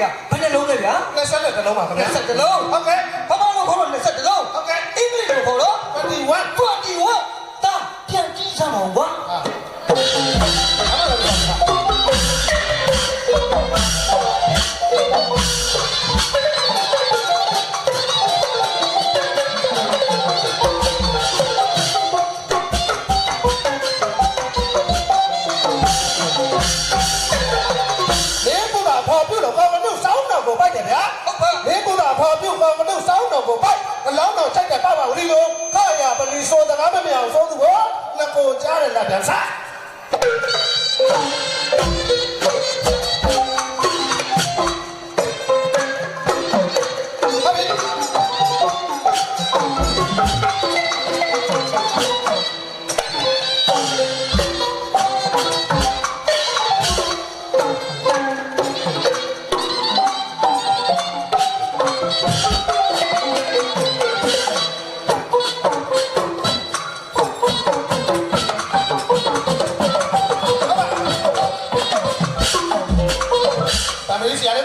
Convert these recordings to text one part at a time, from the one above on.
ကဘယ်နှလုံးလဲဗျာ20လုံးပါခင်ဗျာ20လုံးဟုတ်ကဲ့ဘာမှမခေါ်တော့20လုံးဟုတ်ကဲ့အင်္ဂလိပ်လိုခေါ်တော့21တာပြန်ကြည့်စမ်းပါကွာကိုပိုက်တယ်ဗျာမင်းကိုယ်တော်ဖော်ပြုတ်ကောင်မလို့စောင်းတော်ကိုပိုက်အလောင်းတော်ချိန်တဲ့ပေါ့ပါဦးလီကိုခါရပလီဆိုတကားမမြောင်ဆုံးသူကိုနှစ်ကိုကြားရလက်ပြန်စား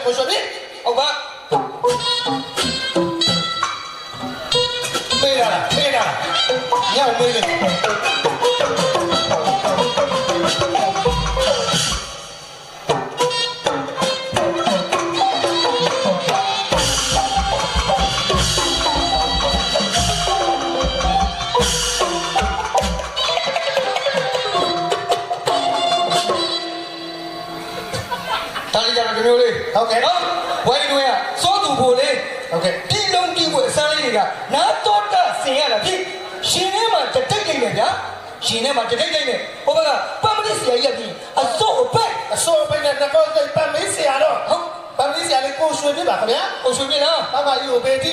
ကိုရှော်ပြီဟုတ်ပါပေးရတာညောင်မေးတယ်ဟုတ်ကဲ့နော်ဝိုင်းတွေကစိုးသူဖို့လေဟုတ်ကဲ့ဒီလုံးတီးဖို့အစမ်းလေးတွေကနားတော့တဆင်ရတာဖြစ်ရှင်ထဲမှာတတိတ်နေဗျာရှင်ထဲမှာတတိတ်နေဟိုဘကပမလိဆရာကြီးပြီးအစိုးအပိုက်နဲ့တော့ပမလိဆရာတော့ဟုတ်ပမလိဆရာလေးကိုရွှေပြပါခင်ဗျာကိုရွှေပြလားဘာမှယူဘေတိ